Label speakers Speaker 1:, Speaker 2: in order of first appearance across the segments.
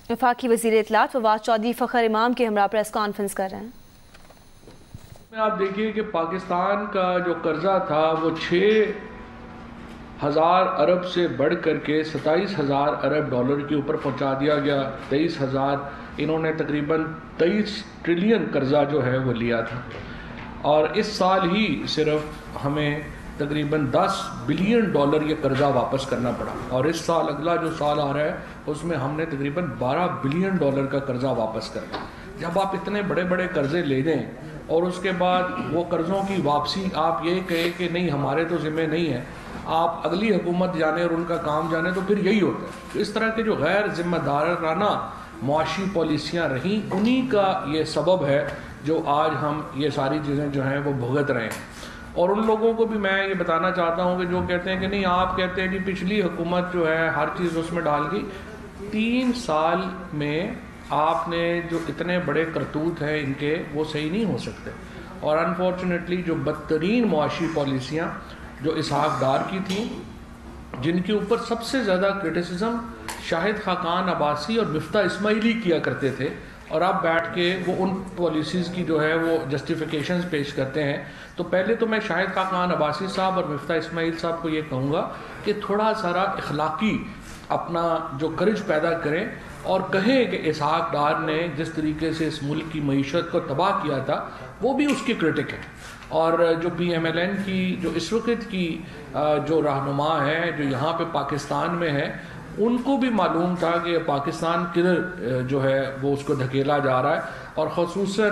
Speaker 1: وفاقی وزیر اطلاعات فواد چودھری فخر امام کے ہمراہ پریس کانفرنس کر رہے ہیں۔
Speaker 2: آپ دیکھیے کہ پاکستان کا جو قرضہ تھا وہ 6,000 ارب سے بڑھ کر کے 27,000 ارب ڈالر کے اوپر پہنچا دیا گیا۔ 23,000 انہوں نے تقریباً 23 ٹریلین قرضہ جو ہے وہ لیا تھا، اور اس سال ہی صرف ہمیں تقریباً 10 بلین ڈالر یہ قرضہ واپس کرنا پڑا، اور اس سال اگلا جو سال آ رہا ہے اس میں ہم نے تقریباً 12 بلین ڈالر کا قرضہ واپس کرنا۔ جب آپ اتنے بڑے بڑے قرضے لے دیں اور اس کے بعد وہ قرضوں کی واپسی آپ یہ کہیں کہ نہیں ہمارے تو ذمہ نہیں ہے، آپ اگلی حکومت جانے اور ان کا کام جانے، تو پھر یہی ہوتا ہے۔ تو اس طرح کے جو غیر ذمہ دارانہ معاشی پالیسیاں رہیں، انہی کا یہ سبب ہے جو آج ہم یہ ساری چیزیں جو ہیں وہ بھگت رہے ہیں۔ اور ان لوگوں کو بھی میں یہ بتانا چاہتا ہوں کہ جو کہتے ہیں کہ نہیں آپ کہتے ہیں کہ پچھلی حکومت جو ہے ہر چیز اس میں ڈال گئی، 3 سال میں آپ نے جو اتنے بڑے کرتوت ہیں ان کے وہ صحیح نہیں ہو سکتے۔ اور انفارچونیٹلی جو بدترین معاشی پالیسیاں جو اسحاق ڈار کی تھیں، جن کے اوپر سب سے زیادہ کرٹیسزم شاہد خاقان عباسی اور مفتاح اسماعیلی کیا کرتے تھے، اور اب بیٹھ کے وہ ان پالیسیز کی جو ہے وہ جسٹیفیکیشنز پیش کرتے ہیں، تو پہلے تو میں شاہد خاقان عباسی صاحب اور مفتاح اسماعیل صاحب کو یہ کہوں گا کہ تھوڑا سارا اخلاقی اپنا جو کرج پیدا کریں اور کہیں کہ اسحاق ڈار نے جس طریقے سے اس ملک کی معیشت کو تباہ کیا تھا وہ بھی اس کے کرٹک ہیں، اور جو پی ایم ایل این کی جو اس وقت کی جو رہنما ہے جو یہاں پہ پاکستان میں ہے، ان کو بھی معلوم تھا کہ پاکستان کدھر جو ہے وہ اس کو دھکیلا جا رہا ہے، اور خصوصاً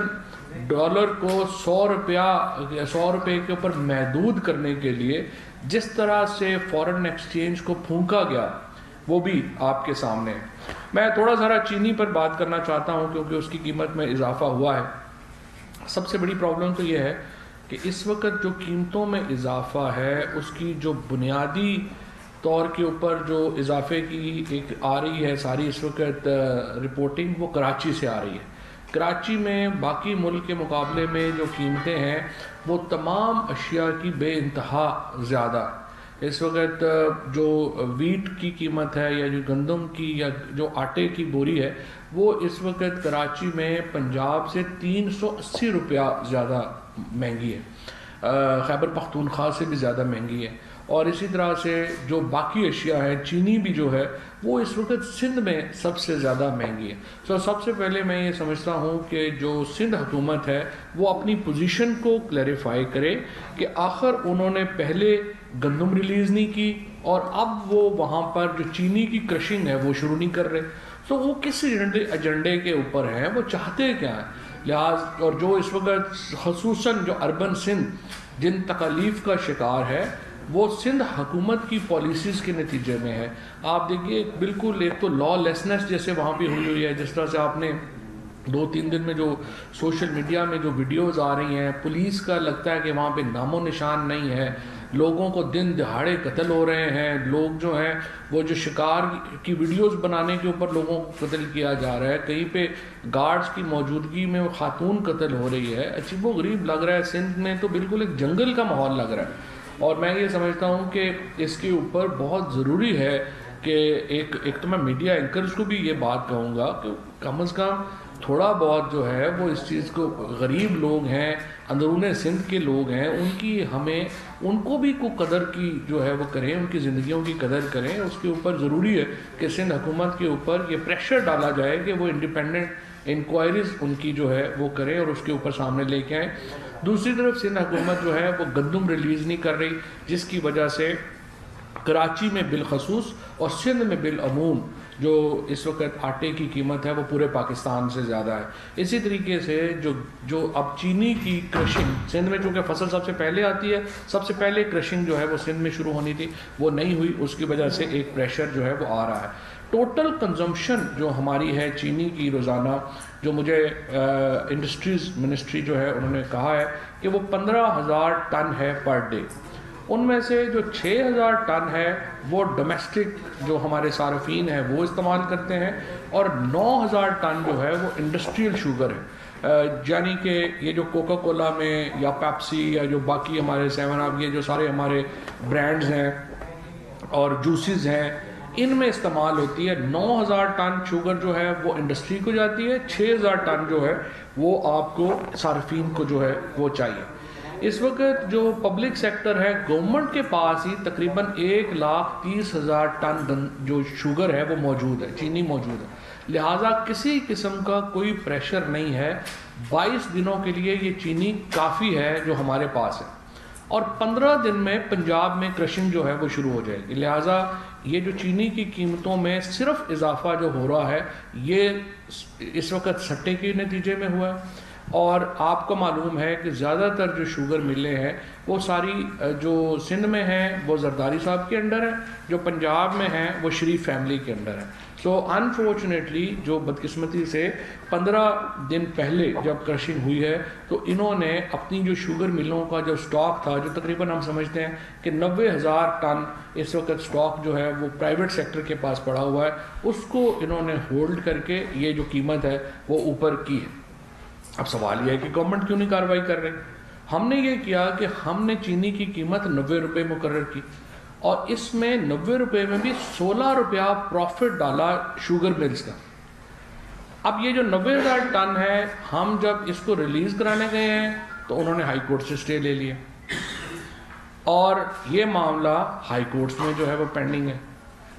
Speaker 2: ڈالر کو 100 روپے کے اوپر محدود کرنے کے لیے جس طرح سے فورن ایکسچینج کو پھونکا گیا وہ بھی آپ کے سامنے ہے۔ میں تھوڑا ذرا چینی پر بات کرنا چاہتا ہوں کیونکہ اس کی قیمت میں اضافہ ہوا ہے۔ سب سے بڑی پرابلم تو یہ ہے کہ اس وقت جو قیمتوں میں اضافہ ہے اس کی جو بنیادی طور کے اوپر جو اضافے کی ایک آ رہی ہے ساری اس وقت رپورٹنگ، وہ کراچی سے آ رہی ہے۔ کراچی میں باقی ملک کے مقابلے میں جو قیمتیں ہیں وہ تمام اشیاء کی بے انتہا زیادہ ہے۔ اس وقت جو ویٹ کی قیمت ہے یا جو گندم کی یا جو آٹے کی بوری ہے وہ اس وقت کراچی میں پنجاب سے 380 روپیہ زیادہ مہنگی ہے، خیبر پختونخوا سے بھی زیادہ مہنگی ہے، اور اسی طرح سے جو باقی اشیاء ہیں، چینی بھی جو ہے وہ اس وقت سندھ میں سب سے زیادہ مہنگی ہے۔ سب سے پہلے میں یہ سمجھتا ہوں کہ جو سندھ حکومت ہے وہ اپنی پوزیشن کو کلیریفائی کرے کہ آخر انہوں نے پہلے گندم ریلیز نہیں کی اور اب وہ وہاں پر جو چینی کی کرشنگ ہے وہ شروع نہیں کر رہے، تو وہ کس ایجنڈے کے اوپر ہیں، وہ چاہتے کیا ہیں؟ لہٰذا اور جو اس وقت خصوصاً جو اربن سندھ جن تکالیف کا شکار ہے وہ سندھ حکومت کی پالیسیز کے نتیجے میں ہے۔ آپ دیکھیے بالکل ایک تو لا لیسنس جیسے وہاں بھی ہوئی ہے، جس طرح سے آپ نے 2-3 دن میں جو سوشل میڈیا میں جو ویڈیوز آ رہی ہیں، پولیس کا لگتا ہے کہ وہاں پہ نام و نشان نہیں ہے، لوگوں کو دن دہاڑے قتل ہو رہے ہیں، لوگ جو ہیں وہ جو شکار کی ویڈیوز بنانے کے اوپر لوگوں کو قتل کیا جا رہا ہے، کہیں پہ گارڈز کی موجودگی میں خاتون قتل ہو رہی ہے، عجیب و غریب لگ رہا ہے۔ سندھ میں تو بالکل ایک جنگل کا ماحول لگ رہا ہے، اور میں یہ سمجھتا ہوں کہ اس کے اوپر بہت ضروری ہے کہ ایک تو میں میڈیا اینکرز کو بھی یہ بات کہوں گا کہ کم از کم تھوڑا بہت جو ہے وہ اس چیز کو، غریب لوگ ہیں، اندرون سندھ کے لوگ ہیں، ان کو بھی کوئی قدر کی جو ہے وہ کریں، ان کی زندگیوں کی قدر کریں۔ اس کے اوپر ضروری ہے کہ سندھ حکومت کے اوپر یہ پریشر ڈالا جائے کہ وہ انڈیپینڈنٹ انکوائریز ان کی جو ہے وہ کریں اور اس کے اوپر سامنے لے کے آئیں۔ دوسری طرف سندھ حکومت جو ہے وہ گندم ریلیز نہیں کر رہی، جس کی وجہ سے کراچی میں بالخصوص اور سندھ میں بالعموم جو اس وقت آٹے کی قیمت ہے وہ پورے پاکستان سے زیادہ ہے۔ اسی طریقے سے جو اب چینی کی کرشنگ سندھ میں چونکہ فصل سب سے پہلے آتی ہے، سب سے پہلے کرشنگ جو ہے وہ سندھ میں شروع ہونی تھی، وہ نہیں ہوئی، اس کی وجہ سے ایک پریشر جو ہے وہ آ رہا ہے۔ ٹوٹل کنزمپشن جو ہماری ہے چینی کی روزانہ، جو مجھے انڈسٹریز منسٹری جو ہے انہوں نے کہا ہے کہ وہ 15,000 ٹن ہے پر ڈے، ان میں سے جو 6,000 ٹن ہے وہ ڈومیسٹک جو ہمارے صارفین ہیں وہ استعمال کرتے ہیں، اور 9,000 ٹن جو ہے وہ انڈسٹریل شوگر ہے، یعنی کہ یہ جو کوکا کولا میں یا پیپسی یا جو باقی ہمارے 7 اپ، یہ جو سارے ہمارے برانڈز ہیں اور جوسز ہیں، ان میں استعمال ہوتی ہے. 9,000 ٹن شوگر جو ہے وہ انڈسٹری کو جاتی ہے, 6,000 ٹن جو ہے وہ آپ کو صارفین کو جو ہے وہ چاہیے. اس وقت جو پبلک سیکٹر ہے گورنمنٹ کے پاس ہی تقریباً 1,30,000 ٹن جو شوگر ہے وہ موجود ہے, چینی موجود ہے. لہٰذا کسی قسم کا کوئی پریشر نہیں ہے. 22 دنوں کے لیے یہ چینی کافی ہے جو ہمارے پاس ہے, اور 15 دن میں پنجاب میں کرشنگ جو ہے وہ شروع ہو جائے گی. لہٰذا یہ جو چینی کی قیمتوں میں صرف اضافہ جو ہو رہا ہے یہ اس وقت سٹے کے نتیجے میں ہوا ہے. اور آپ کو معلوم ہے کہ زیادہ تر جو شوگر ملیں ہیں وہ ساری جو سندھ میں ہیں وہ زرداری صاحب کے انڈر ہے, جو پنجاب میں ہیں وہ شریف فیملی کے انڈر ہے. سو انفارچونیٹلی جو بدقسمتی سے 15 دن پہلے جب کرشنگ ہوئی ہے تو انہوں نے اپنی جو شوگر ملوں کا جو سٹاک تھا, جو تقریباً ہم سمجھتے ہیں کہ 90,000 ٹن اس وقت سٹاک جو ہے وہ پرائیویٹ سیکٹر کے پاس پڑا ہوا ہے, اس کو انہوں نے ہولڈ کر کے یہ جو قیمت ہے وہ اوپر کی ہے. اب سوال یہ ہے کہ گورنمنٹ کیوں نہیں کارروائی کر رہی؟ ہم نے یہ کیا کہ ہم نے چینی کی قیمت 90 روپے مقرر کی, اور اس میں 90 روپے میں بھی 16 روپیہ پروفٹ ڈالا شوگر ملز کا. اب یہ جو 90,000 ٹن ہے, ہم جب اس کو ریلیز کرانے گئے ہیں تو انہوں نے ہائی کورٹ سے اسٹے لے لیا, اور یہ معاملہ ہائی کورٹس میں جو ہے وہ پینڈنگ ہے.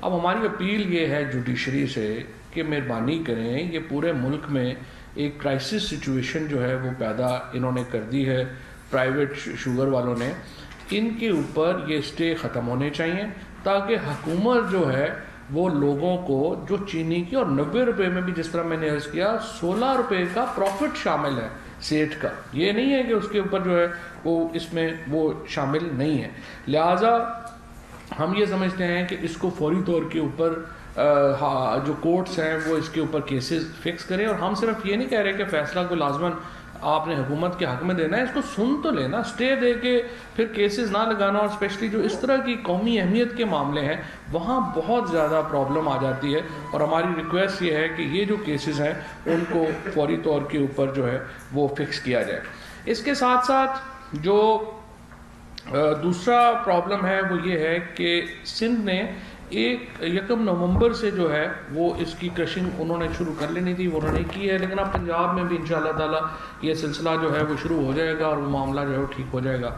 Speaker 2: اب ہماری اپیل یہ ہے جوڈیشری سے کہ مہربانی کریں, یہ پورے ملک میں ایک کرائسس سچویشن جو ہے وہ پیدا انہوں نے کر دی ہے پرائیویٹ شوگر والوں نے, ان کے اوپر یہ اسٹے ختم ہونے چاہیے تاکہ حکومت جو ہے وہ لوگوں کو جو چینی کی, اور 90 روپے میں بھی جس طرح میں نے عرض کیا 16 روپے کا پروفٹ شامل ہے سیٹ کا, یہ نہیں ہے کہ اس کے اوپر جو ہے وہ اس میں وہ شامل نہیں ہے. لہٰذا ہم یہ سمجھتے ہیں کہ اس کو فوری طور کے اوپر جو کورٹس ہیں وہ اس کے اوپر کیسز فکس کریں. اور ہم صرف یہ نہیں کہہ رہے کہ فیصلہ کو لازماً آپ نے حکومت کے حق میں دینا ہے, اس کو سن تو لینا, اسٹے دے کے پھر کیسز نہ لگانا. اور اسپیشلی جو اس طرح کی قومی اہمیت کے معاملے ہیں وہاں بہت زیادہ پرابلم آ جاتی ہے, اور ہماری ریکویسٹ یہ ہے کہ یہ جو کیسز ہیں ان کو فوری طور کے اوپر جو ہے وہ فکس کیا جائے. اس کے ساتھ ساتھ جو دوسرا پرابلم ہے وہ یہ ہے کہ سندھ نے 1 نومبر سے جو ہے وہ اس کی کرشنگ انہوں نے شروع کر لینی تھی, وہ انہوں نے کی ہے, لیکن اب پنجاب میں بھی انشاءاللہ تعالی یہ سلسلہ جو ہے وہ شروع ہو جائے گا اور وہ معاملہ جو ہے وہ ٹھیک ہو جائے گا.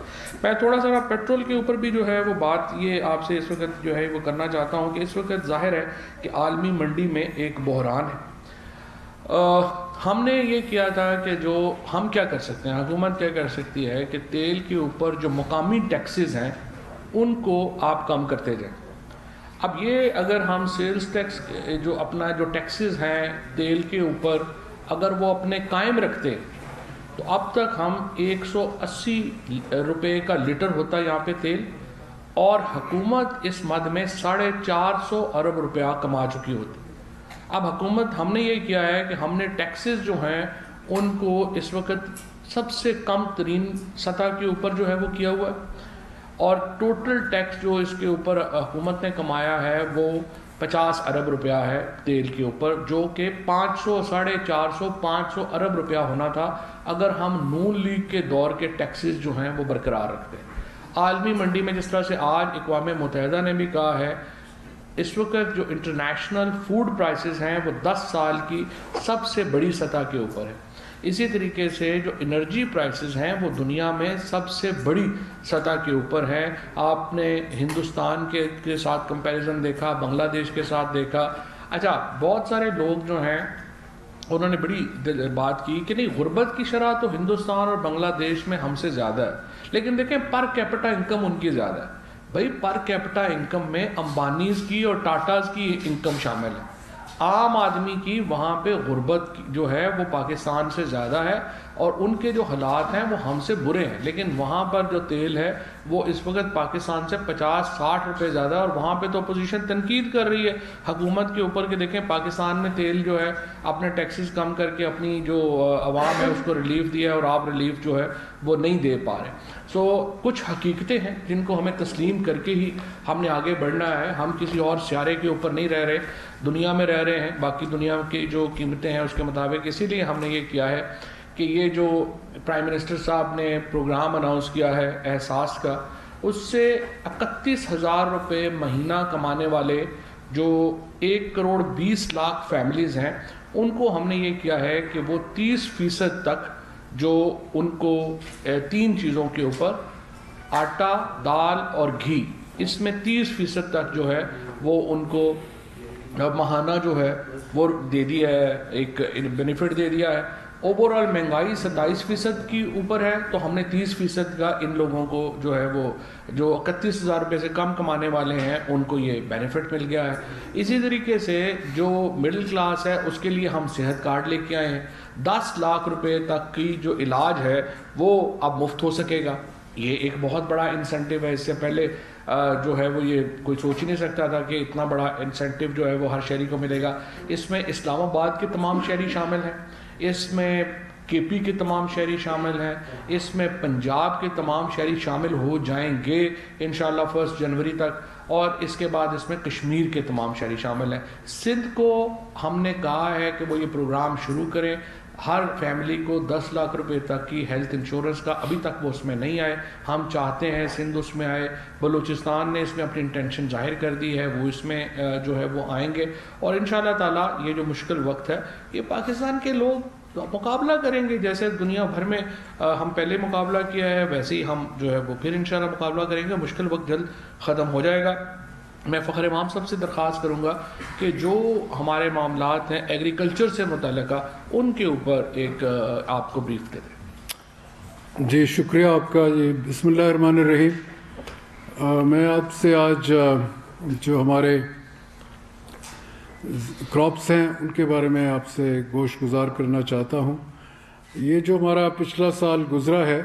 Speaker 2: میں تھوڑا سا پیٹرول کے اوپر بھی جو ہے وہ بات یہ آپ سے اس وقت جو ہے وہ کرنا چاہتا ہوں کہ اس وقت ظاہر ہے کہ عالمی منڈی میں ایک بحران ہے. ہم نے یہ کیا تھا کہ جو ہم کیا کر سکتے ہیں, حکومت کیا کر سکتی ہے کہ تیل کے اوپر جو مقامی ٹیکسز ہیں ان کو آپ کم کرتے جائیں. اب یہ اگر ہم سیلز ٹیکس جو اپنا جو ٹیکسز ہیں تیل کے اوپر اگر وہ اپنے قائم رکھتے تو اب تک ہم 180 روپے کا لیٹر ہوتا یہاں پہ تیل, اور حکومت اس مد میں 450 ارب روپیہ کما چکی ہوتی. اب حکومت ہم نے یہ کیا ہے کہ ہم نے ٹیکسز جو ہیں ان کو اس وقت سب سے کم ترین سطح کے اوپر جو ہے وہ کیا ہوا ہے, اور ٹوٹل ٹیکس جو اس کے اوپر حکومت نے کمایا ہے وہ 50 ارب روپیہ ہے تیل کے اوپر, جو کہ 500 450 500 ارب روپیہ ہونا تھا اگر ہم نون لیگ کے دور کے ٹیکسز جو ہیں وہ برقرار رکھتے ہیں. عالمی منڈی میں جس طرح سے آج اقوام متحدہ نے بھی کہا ہے, اس وقت جو انٹرنیشنل فوڈ پرائسز ہیں وہ 10 سال کی سب سے بڑی سطح کے اوپر ہے. اسی طریقے سے جو انرجی پرائسز ہیں وہ دنیا میں سب سے بڑی سطح کے اوپر ہیں. آپ نے ہندوستان کے ساتھ کمپیریزن دیکھا, بنگلہ دیش کے ساتھ دیکھا. اچھا, بہت سارے لوگ جو ہیں انہوں نے بڑی بات کی کہ نہیں غربت کی شرح تو ہندوستان اور بنگلہ دیش میں ہم سے زیادہ ہے, لیکن دیکھیں پر کیپٹا انکم ان کی زیادہ ہے. بھائی پر کیپٹا انکم میں امبانیز کی اور ٹاٹاز کی انکم شامل ہے. عام آدمی کی وہاں پہ غربت جو ہے وہ پاکستان سے زیادہ ہے, اور ان کے جو حالات ہیں وہ ہم سے برے ہیں, لیکن وہاں پر جو تیل ہے وہ اس وقت پاکستان سے 50-60 روپے زیادہ ہے. اور وہاں پہ تو اپوزیشن تنقید کر رہی ہے حکومت کے اوپر کہ دیکھیں پاکستان نے تیل جو ہے اپنے ٹیکسز کم کر کے اپنی جو عوام ہے اس کو ریلیف دیا ہے, اور آپ ریلیف جو ہے وہ نہیں دے پا رہے. سو کچھ حقیقتیں ہیں جن کو ہمیں تسلیم کر کے ہی ہم نے آگے بڑھنا ہے. ہم کسی اور سیارے کے اوپر نہیں رہ رہے, دنیا میں رہ رہے ہیں, باقی دنیا کی جو قیمتیں ہیں اس کے مطابق. اسی لیے ہم نے یہ کیا ہے کہ یہ جو پرائم منسٹر صاحب نے پروگرام اناؤنس کیا ہے احساس کا, اس سے 31,000 روپے مہینہ کمانے والے جو 1,20,00,000 فیملیز ہیں ان کو ہم نے یہ کیا ہے کہ وہ 30% تک جو ان کو 3 چیزوں کے اوپر آٹا، دال اور گھی، اس میں 30% تک جو ہے وہ ان کو ماہانہ جو ہے وہ دے دیا ہے، ایک بینیفٹ دے دیا ہے۔ اوورال مہنگائی 27% کی اوپر ہے، تو ہم نے 30% کا ان لوگوں کو جو ہے وہ جو 31,000 روپے سے کم کمانے والے ہیں ان کو یہ بینیفٹ مل گیا ہے۔ اسی طریقے سے جو مڈل کلاس ہے اس کے لیے ہم صحت کارڈ لے کے آئے ہیں، 10 لاکھ روپے تک کی جو علاج ہے وہ اب مفت ہو سکے گا۔ یہ ایک بہت بڑا انسینٹیو ہے، اس سے پہلے جو ہے وہ یہ کوئی سوچ ہی نہیں سکتا تھا کہ اتنا بڑا انسینٹیو جو ہے وہ ہر شہری کو ملے گا۔ اس میں اسلام آباد کے تمام شہری شامل ہیں، اس میں کے پی کے تمام شہری شامل ہیں، اس میں پنجاب کے تمام شہری شامل ہو جائیں گے انشاءاللہ 1 جنوری تک، اور اس کے بعد اس میں کشمیر کے تمام شہری شامل ہیں۔ سندھ کو ہم نے کہا ہے کہ وہ یہ پروگرام شروع کریں، ہر فیملی کو 10 لاکھ روپے تک کی ہیلتھ انشورنس کا، ابھی تک وہ اس میں نہیں آئے، ہم چاہتے ہیں سندھ اس میں آئے۔ بلوچستان نے اس میں اپنی انٹینشن ظاہر کر دی ہے، وہ اس میں جو ہے وہ آئیں گے، اور انشاءاللہ تعالیٰ یہ جو مشکل وقت ہے یہ پاکستان کے لوگ مقابلہ کریں گے، جیسے دنیا بھر میں ہم پہلے مقابلہ کیا ہے ویسے ہی ہم جو ہے وہ پھر انشاءاللہ مقابلہ کریں گے، مشکل وقت جلد ختم ہو جائے گا۔ میں فخر امام صاحب سے درخواست کروں گا کہ جو ہمارے معاملات ہیں ایگریکلچر سے متعلقہ ان کے اوپر ایک آپ کو بریف کریں۔
Speaker 3: جی شکریہ آپ کا جی۔ بسم اللہ الرحمن الرحیم۔ میں آپ سے آج جو ہمارے کراپس ہیں ان کے بارے میں آپ سے گوش گزار کرنا چاہتا ہوں۔ یہ جو ہمارا پچھلا سال گزرا ہے،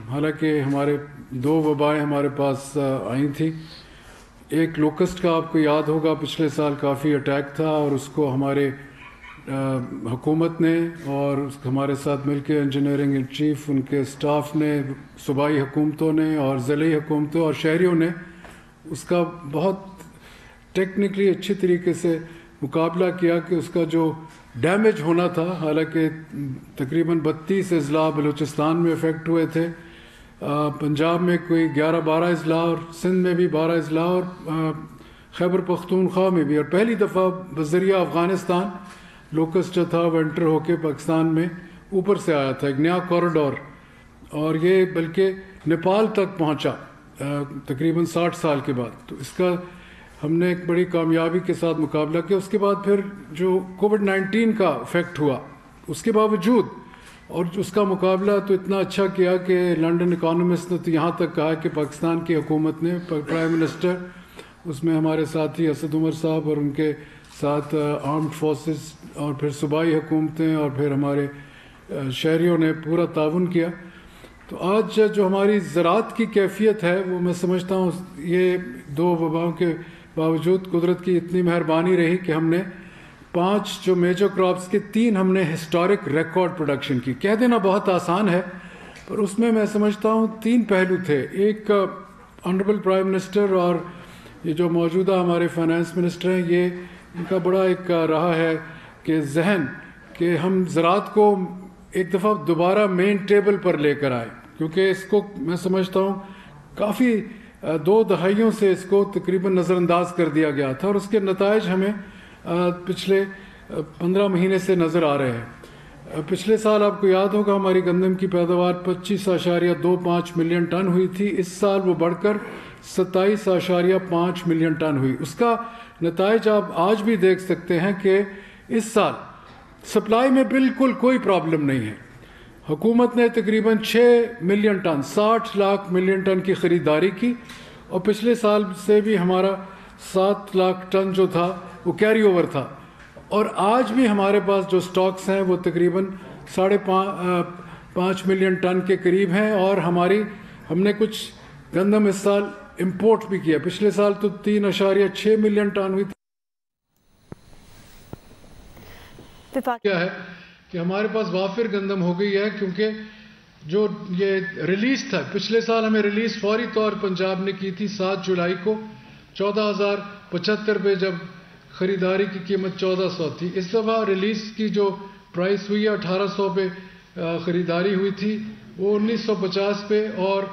Speaker 3: حالانکہ ہمارے 2 وبائیں ہمارے پاس آئی تھیں۔ ایک لوکسٹ کا آپ کو یاد ہوگا پچھلے سال کافی اٹیک تھا، اور اس کو ہمارے حکومت نے اور ہمارے ساتھ مل کے انجینئرنگ ان چیف ان کے سٹاف نے، صوبائی حکومتوں نے اور ضلعی حکومتوں اور شہریوں نے اس کا بہت ٹیکنیکلی اچھی طریقے سے مقابلہ کیا کہ اس کا جو ڈیمیج ہونا تھا، حالانکہ تقریباً 32 اضلاع بلوچستان میں افیکٹ ہوئے تھے، پنجاب میں کوئی 11-12 اضلاع، اور سندھ میں بھی 12 اضلاع، اور خیبر پختونخوا میں بھی، اور پہلی دفعہ بذریعہ افغانستان لوکسٹ جو تھا وینٹر ہو کے پاکستان میں اوپر سے آیا تھا، ایک نیا کوریڈور، اور یہ بلکہ نیپال تک پہنچا تقریباً 60 سال کے بعد۔ تو اس کا ہم نے ایک بڑی کامیابی کے ساتھ مقابلہ کیا۔ اس کے بعد پھر جو کووڈ-19 کا افیکٹ ہوا، اس کے باوجود اور اس کا مقابلہ تو اتنا اچھا کیا کہ لنڈن اکانومسٹ نے تو یہاں تک کہا کہ پاکستان کی حکومت نے، پرائم منسٹر، اس میں ہمارے ساتھی اسد عمر صاحب اور ان کے ساتھ آرمڈ فورسز اور پھر صوبائی حکومتیں اور پھر ہمارے شہریوں نے پورا تعاون کیا۔ تو آج جو ہماری زراعت کی کیفیت ہے وہ میں سمجھتا ہوں یہ 2 وباؤں کے باوجود قدرت کی اتنی مہربانی رہی کہ ہم نے 5 جو میجر کراپس کے 3 ہم نے ہسٹورک ریکارڈ پروڈکشن کی۔ کہہ دینا بہت آسان ہے، پر اس میں سمجھتا ہوں 3 پہلو تھے۔ ایک آنریبل پرائم منسٹر اور یہ جو موجودہ ہمارے فائنانس منسٹر ہیں، یہ ان کا بڑا ایک رہا ہے کہ ذہن کہ ہم زراعت کو ایک دفعہ دوبارہ مین ٹیبل پر لے کر آئے، کیونکہ اس کو میں سمجھتا ہوں کافی 2 دہائیوں سے اس کو تقریباً نظر انداز کر دیا گیا تھا، اور اس کے نتائج ہمیں پچھلے 15 مہینے سے نظر آ رہے ہیں۔ پچھلے سال آپ کو یاد ہوگا ہماری گندم کی پیداوار 25.25 ملین ٹن ہوئی تھی، اس سال وہ بڑھ کر 27.5 ملین ٹن ہوئی۔ اس کا نتائج آپ آج بھی دیکھ سکتے ہیں کہ اس سال سپلائی میں بالکل کوئی پرابلم نہیں ہے۔ حکومت نے تقریباً 6 million ton 60 lakh million ton کی خریداری کی، اور پچھلے سال سے بھی ہمارا 7 لاکھ ٹن جو تھا وہ کیری اوور تھا، اور آج بھی ہمارے پاس جو سٹاکس ہیں وہ تقریباً 5.5 ملین ٹن کے قریب ہیں، اور ہم نے کچھ گندم اس سال امپورٹ بھی کیا۔ پچھلے سال تو 3.6 ملین ٹن ہوئی تھی۔ کیا ہے کہ ہمارے پاس وافر گندم ہو گئی ہے، کیونکہ جو یہ ریلیز تھا پچھلے سال ہمیں ریلیز فوری طور پنجاب نے کی تھی 7 جولائی کو 14,075 پہ، جب خریداری کی قیمت 1400 تھی۔ اس دفعہ ریلیز کی جو پرائس ہوئی ہے 1800 پہ خریداری ہوئی تھی، وہ 1950 پہ، اور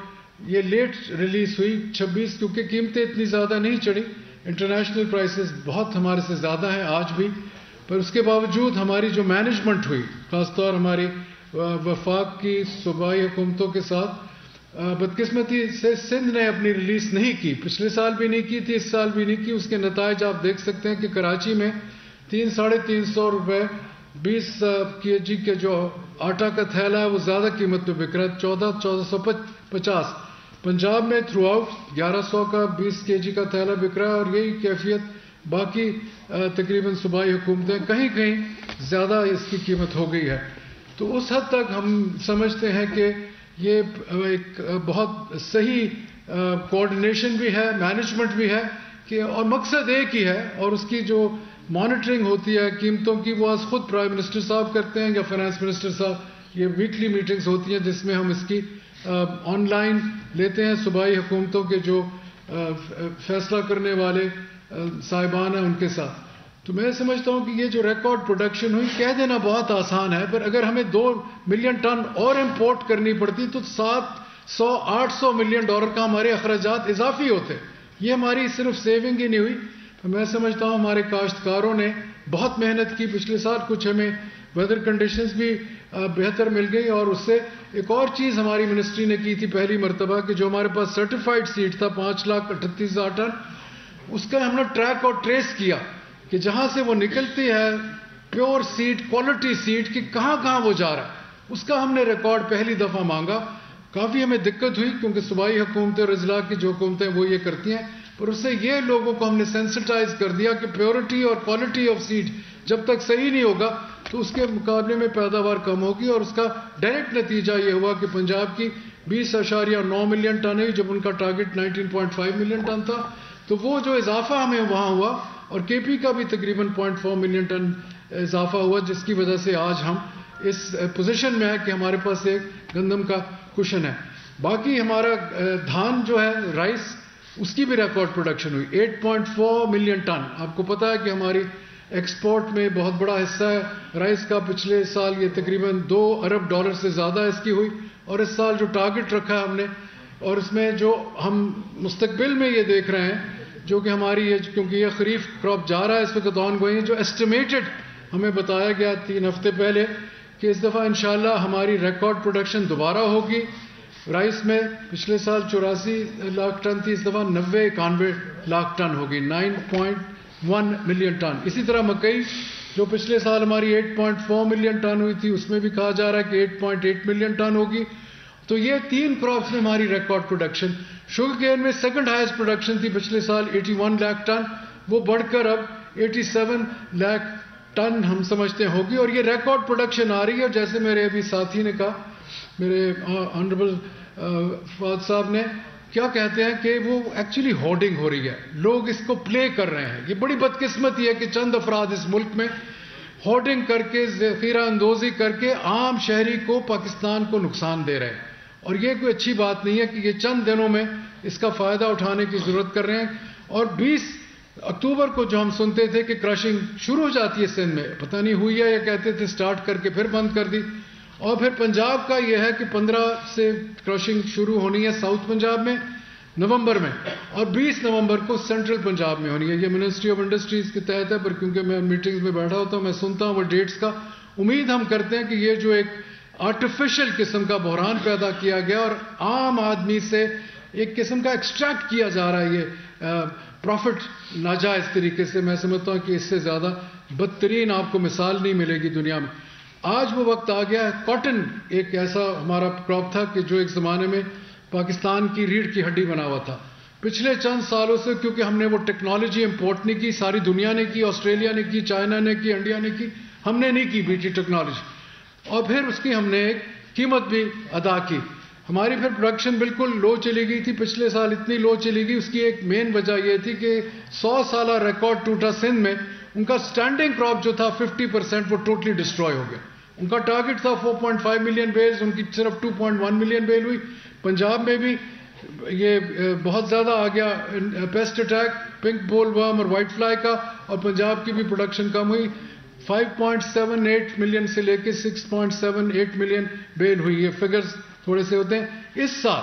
Speaker 3: یہ لیٹ ریلیز ہوئی 26، کیونکہ قیمتیں اتنی زیادہ نہیں چڑھی۔ انٹرنیشنل پرائسز بہت ہمارے سے زیادہ ہیں آج بھی، پر اس کے باوجود ہماری جو مینجمنٹ ہوئی، خاص طور ہماری وفاق کی صوبائی حکومتوں کے ساتھ، بدقسمتی سے سندھ نے اپنی ریلیز نہیں کی، پچھلے سال بھی نہیں کی تھی، اس سال بھی نہیں کی۔ اس کے نتائج آپ دیکھ سکتے ہیں کہ کراچی میں 300-350 روپے 20 kg کے جو آٹا کا تھیلا ہے وہ زیادہ قیمت پہ بک رہا ہے، 1450۔ پنجاب میں تھرو آؤٹ 1100 کا 20 kg کا تھیلا بک رہا ہے، اور یہی کیفیت باقی تقریباً صوبائی حکومتیں کہیں کہیں زیادہ اس کی قیمت ہو گئی ہے۔ تو اس حد تک ہم سمجھتے ہیں کہ یہ ایک بہت صحیح کوآرڈینیشن بھی ہے، مینجمنٹ بھی ہے، کہ اور مقصد ایک ہی ہے، اور اس کی جو مانیٹرنگ ہوتی ہے قیمتوں کی وہ آج خود پرائم منسٹر صاحب کرتے ہیں یا فائنانس منسٹر صاحب۔ یہ ویکلی میٹنگز ہوتی ہیں جس میں ہم اس کی آن لائن لیتے ہیں، صوبائی حکومتوں کے جو فیصلہ کرنے والے صاحبان ہیں ان کے ساتھ۔ تو میں سمجھتا ہوں کہ یہ جو ریکارڈ پروڈکشن ہوئی، کہہ دینا بہت آسان ہے، پر اگر ہمیں 2 ملین ٹن اور امپورٹ کرنی پڑتی تو $700-800 ملین کا ہمارے اخراجات اضافی ہوتے۔ یہ ہماری صرف سیونگ ہی نہیں ہوئی۔ تو میں سمجھتا ہوں ہمارے کاشتکاروں نے بہت محنت کی پچھلے سال، کچھ ہمیں ویدر کنڈیشنز بھی بہتر مل گئی، اور اس سے ایک اور چیز ہماری منسٹری نے کی تھی پہلی مرتبہ کہ جو ہمارے پاس سرٹیفائڈ سیڈ تھا 5,38,000 ٹن، اس کا ہم نے ٹریک اور ٹریس کیا کہ جہاں سے وہ نکلتی ہے پیور سیڈ، کوالٹی سیڈ، کہ کہاں کہاں وہ جا رہا ہے، اس کا ہم نے ریکارڈ پہلی دفعہ مانگا۔ کافی ہمیں دقت ہوئی کیونکہ صوبائی حکومتیں اور اضلاع کی جو حکومتیں وہ یہ کرتی ہیں، پر اس سے یہ لوگوں کو ہم نے سینسٹائز کر دیا کہ پیورٹی اور کوالٹی آف سیڈ جب تک صحیح نہیں ہوگا تو اس کے مقابلے میں پیداوار کم ہوگی، اور اس کا ڈائریکٹ نتیجہ یہ ہوا کہ پنجاب کی 20.9 ملین ٹن ہے، جب ان کا ٹارگٹ 19.5 ملین ٹن تھا، تو وہ جو اضافہ ہمیں وہاں ہوا، اور کے پی کا بھی تقریباً 0.4 ملین ٹن اضافہ ہوا، جس کی وجہ سے آج ہم اس پوزیشن میں ہے کہ ہمارے پاس ایک گندم کا کشن ہے۔ باقی ہمارا دھان جو ہے، رائس، اس کی بھی ریکارڈ پروڈکشن ہوئی 8.4 ملین ٹن۔ آپ کو پتا ہے کہ ہماری ایکسپورٹ میں بہت بڑا حصہ ہے رائس کا، پچھلے سال یہ تقریباً $2 ارب سے زیادہ اس کی ہوئی، اور اس سال جو ٹارگٹ رکھا ہے ہم نے، اور اس میں جو ہم مستقبل میں یہ دیکھ رہے ہیں جو کہ ہماری یہ، کیونکہ یہ خریف کراپ جا رہا ہے اس وقت آن گوئنگ، جو ایسٹیمیٹڈ ہمیں بتایا گیا 3 ہفتے پہلے کہ اس دفعہ انشاءاللہ ہماری ریکارڈ پروڈکشن دوبارہ ہوگی۔ رائس میں پچھلے سال 84 لاکھ ٹن تھی، اس دفعہ 90-91 لاکھ ٹن ہوگی، 9.1 ملین ٹن۔ اسی طرح مکئی جو پچھلے سال ہماری 8.4 ملین ٹن ہوئی تھی، اس میں بھی کہا جا رہا ہے کہ 8.8 ملین ٹن ہوگی۔ تو یہ 3 کراپس میں ہماری ریکارڈ پروڈکشن۔ شوگر کین میں سیکنڈ ہائیسٹ پروڈکشن تھی پچھلے سال 81 لاکھ ٹن، وہ بڑھ کر اب 87 لاکھ ٹن ہم سمجھتے ہیں ہوگی، اور یہ ریکارڈ پروڈکشن آ رہی ہے۔ جیسے میرے ابھی ساتھی نے کہا، میرے آنریبل فواد صاحب نے، کیا کہتے ہیں کہ وہ ایکچولی ہورڈنگ ہو رہی ہے، لوگ اس کو پلے کر رہے ہیں۔ یہ بڑی بدقسمتی ہے کہ چند افراد اس ملک میں ہورڈنگ کر کے، ذخیرہ اندوزی کر کے عام شہری کو، پاکستان کو نقصان دے رہے ہیں، اور یہ کوئی اچھی بات نہیں ہے کہ یہ چند دنوں میں اس کا فائدہ اٹھانے کی ضرورت کر رہے ہیں۔ اور 20 اکتوبر کو جو ہم سنتے تھے کہ کرشنگ شروع ہو جاتی ہے سندھ میں، پتہ نہیں ہوئی ہے، یہ کہتے تھے سٹارٹ کر کے پھر بند کر دی۔ اور پھر پنجاب کا یہ ہے کہ 15 سے کرشنگ شروع ہونی ہے ساؤتھ پنجاب میں نومبر میں، اور 20 نومبر کو سینٹرل پنجاب میں ہونی ہے۔ یہ منسٹری آف انڈسٹریز کے تحت ہے، پر کیونکہ میں میٹنگز میں بیٹھا ہوتا ہوں، میں سنتا ہوں وہ ڈیٹس کا۔ امید ہم کرتے ہیں کہ یہ جو ایک آرٹیفیشل قسم کا بحران پیدا کیا گیا اور عام آدمی سے ایک قسم کا ایکسٹریکٹ کیا جا رہا ہے یہ پروفٹ ناجائز طریقے سے، میں سمجھتا ہوں کہ اس سے زیادہ بدترین آپ کو مثال نہیں ملے گی دنیا میں۔ آج وہ وقت آ گیا ہے۔ کاٹن ایک ایسا ہمارا کراپ تھا کہ جو ایک زمانے میں پاکستان کی ریڑھ کی ہڈی بنا ہوا تھا۔ پچھلے چند سالوں سے کیونکہ ہم نے وہ ٹیکنالوجی امپورٹ نہیں کی، ساری دنیا نے کی، آسٹریلیا نے کی، چائنا نے کی، انڈیا نے کی، ہم نے نہیں کی بیٹی ٹیکنالوجی، اور پھر اس کی ہم نے ایک قیمت بھی ادا کی۔ ہماری پھر پروڈکشن بالکل لو چلی گئی تھی، پچھلے سال اتنی لو چلی گئی، اس کی ایک مین وجہ یہ تھی کہ 100 سالہ ریکارڈ ٹوٹا سندھ میں، ان کا سٹینڈنگ کراپ جو تھا 50% وہ ٹوٹلی ڈسٹروائے ہو گیا۔ ان کا ٹارگٹ تھا 4.5 ملین بیلز، ان کی صرف 2.1 ملین بیل ہوئی۔ پنجاب میں بھی یہ بہت زیادہ آ گیا پیسٹ اٹیک، پنک بول ورم اور وائٹ فلائی کا، اور پنجاب کی بھی پروڈکشن کم ہوئی، 5.78 ملین سے لے کے 6.78 ملین بیل ہوئی۔ یہ فگرز تھوڑے سے ہوتے ہیں۔ اس سال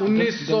Speaker 3: 1900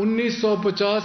Speaker 3: 1950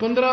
Speaker 3: 15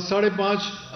Speaker 3: 5.5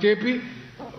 Speaker 3: KP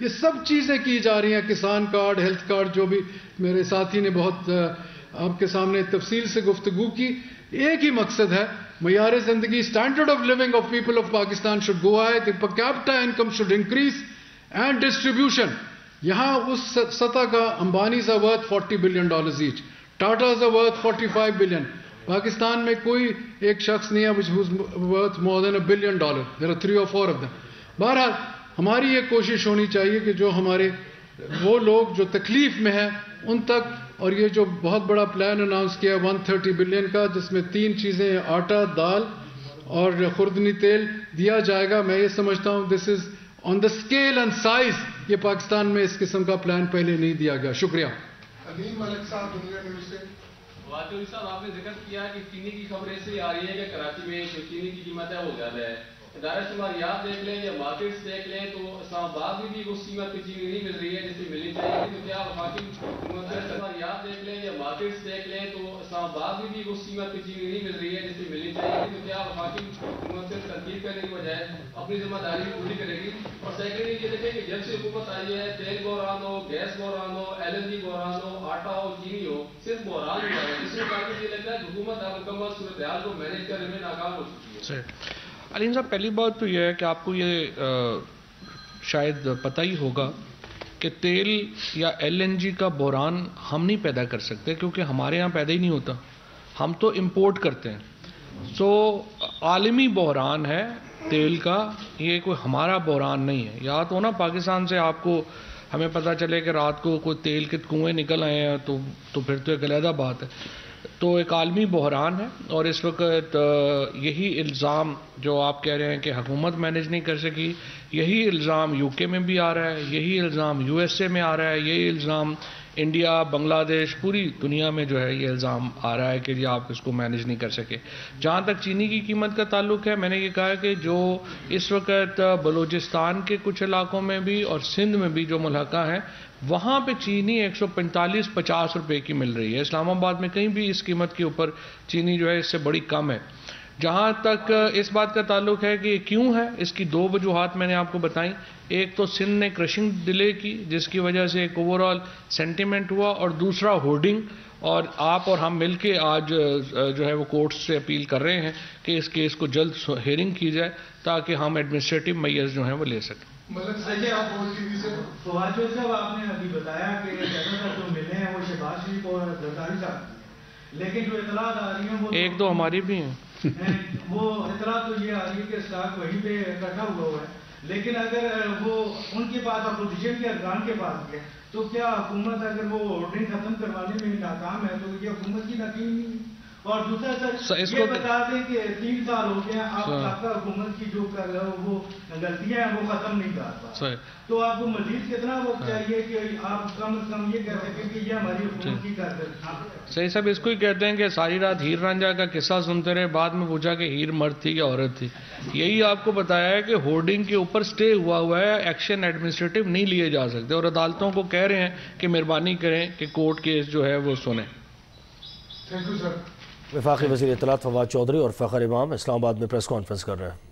Speaker 3: یہ سب چیزیں کی جا رہی ہیں. کسان کارڈ, ہیلتھ کارڈ, جو بھی میرے ساتھی نے بہت آپ کے سامنے تفصیل سے گفتگو کی. ایک ہی مقصد ہے, معیار زندگی, standard of living of people of Pakistan should go high, the per capita income should increase and distribution. یہاں اس سطح کا Ambanis are worth $40 billion each, Tatas are worth $45 billion. Pakistan میں کوئی ایک شخص نہیں ہے which was worth more than $1 billion. There are 3 or 4 of them. بہرحال ہماری یہ کوشش ہونی چاہیے کہ جو ہمارے وہ لوگ جو تکلیف میں ہیں ان تک, اور یہ جو بہت بڑا پلان اناؤنس کیا 130 بلین کا, جس میں 3 چیزیں آٹا, دال اور خوردنی تیل دیا جائے گا. میں یہ سمجھتا ہوں دس از آن دا اسکیل اینڈ سائز. یہ پاکستان میں اس قسم کا پلان پہلے نہیں دیا گیا. شکریہ.
Speaker 4: علیم ملک صاحب, دنیا نیوز سے.
Speaker 5: واقعی صاحب, آپ نے ذکر کیا کہ چینی کی خبر ایسے آ رہی ہے کہ کراچی میں جو چینی کی قیمت ہے وہ زیادہ ہے. ادارہ شماریات دیکھ لیں یا مارکیٹس دیکھ لیں تو اسلام آباد میں بھی اس قیمت پہ چینی نہیں مل رہی ہے جیسے ملنی چاہیے. تو کیا وفاقی شماریات دیکھ لیں یا مارکیٹس دیکھ لیں تو اسلام آباد میں بھی اس قیمت پہ چینی نہیں مل رہی ہے جیسے ملنی چاہیے. تو کیا وفاقی حکومت سے تنقید کرنے کی بجائے اپنی ذمہ داری پوری کرے گی؟ اور سیکنڈلی یہ دیکھیں کہ جب سے حکومت آئی ہے تیل بحران ہو, گیس بحران ہو, LNG بحران ہو, آٹا ہو, چینی ہو, صرف بحران ہوا ہے, جس سے کافی یہ لگتا ہے حکومت مکمل صورتحال کو مینیج کرنے میں ناکام ہو چکی ہے.
Speaker 2: علیم صاحب, پہلی بات تو یہ ہے کہ آپ کو یہ شاید پتہ ہی ہوگا کہ تیل یا LNG کا بحران ہم نہیں پیدا کر سکتے کیونکہ ہمارے یہاں پیدا ہی نہیں ہوتا, ہم تو امپورٹ کرتے ہیں. سو عالمی بحران ہے تیل کا, یہ کوئی ہمارا بحران نہیں ہے. یا تو نا پاکستان سے آپ کو ہمیں پتہ چلے کہ رات کو کوئی تیل کے کنویں نکل آئے ہیں تو پھر تو ایک علیحدہ بات ہے. تو ایک عالمی بحران ہے, اور اس وقت یہی الزام جو آپ کہہ رہے ہیں کہ حکومت مینیج نہیں کر سکی, یہی الزام UK میں بھی آ رہا ہے, یہی الزام USA میں آ رہا ہے, یہی الزام انڈیا, بنگلہ دیش, پوری دنیا میں جو ہے یہ الزام آ رہا ہے کہ یہ آپ اس کو مینیج نہیں کر سکے. جہاں تک چینی کی قیمت کا تعلق ہے, میں نے یہ کہا کہ جو اس وقت بلوچستان کے کچھ علاقوں میں بھی اور سندھ میں بھی جو ملحقہ ہیں وہاں پہ چینی 145-50 روپے کی مل رہی ہے. اسلام آباد میں کہیں بھی اس قیمت کے اوپر چینی جو ہے اس سے بڑی کم ہے. جہاں تک اس بات کا تعلق ہے کہ یہ کیوں ہے, اس کی 2 وجوہات میں نے آپ کو بتائیں. ایک تو سندھ نے کرشنگ ڈیلے کی جس کی وجہ سے ایک اوور آل سینٹیمنٹ ہوا, اور دوسرا ہورڈنگ. اور آپ اور ہم مل کے آج جو ہے وہ کورٹ سے اپیل کر رہے ہیں کہ اس کیس کو جلد ہیئرنگ کی جائے تاکہ ہم ایڈمنسٹریٹو میئرز جو ہیں وہ لے سکیں.
Speaker 6: فواد صاحب, آپ نے ابھی بتایا کہ جو ملے ہیں وہ شہباز شریف اور زرداری صاحب, لیکن جو اطلاعات آ رہی ہیں وہ
Speaker 2: 1-2 ہماری بھی ہیں.
Speaker 6: وہ اطلاع تو یہ آ رہی ہے کہ اسٹاک وہیں پہ اکٹھا ہوا ہے, لیکن اگر وہ ان کے پاس اپوزیشن کے ارکان کے پاس ہے تو کیا حکومت اگر وہ آرڈنگ ختم کروانے میں ناکام ہے تو یہ حکومت کی ناکامی نہیں؟ اور دوسرا سر یہ بتا دیں کہ 3 سال ہو گئے آپ کا حکومت کی جو وہ غلطیاں ہیں وہ ختم نہیں کرتا, تو آپ کو مزید کتنا وقت چاہیے کہ آپ کم از کم یہ کہہ سکیں کہ یہ ہماری حکومت کی کارکردگی؟
Speaker 2: صحیح صاحب, اس کو ہی کہتے ہیں کہ ساری رات ہیر رانجھا کا قصہ سنتے رہے, بعد میں پوچھا کہ ہیر مرد تھی یا عورت تھی. یہی آپ کو بتایا ہے کہ ہورڈنگ کے اوپر سٹے ہوا ہے, ایکشن ایڈمنسٹریٹو نہیں لیے جا سکتے, اور عدالتوں کو کہہ رہے ہیں کہ مہربانی کریں کہ کورٹ کیس جو ہے وہ سنیں.
Speaker 4: Thank you sir.
Speaker 7: وفاقی وزیر اطلاعات فواد چودھری اور فخر امام اسلام آباد میں پریس کانفرنس کر رہے ہیں.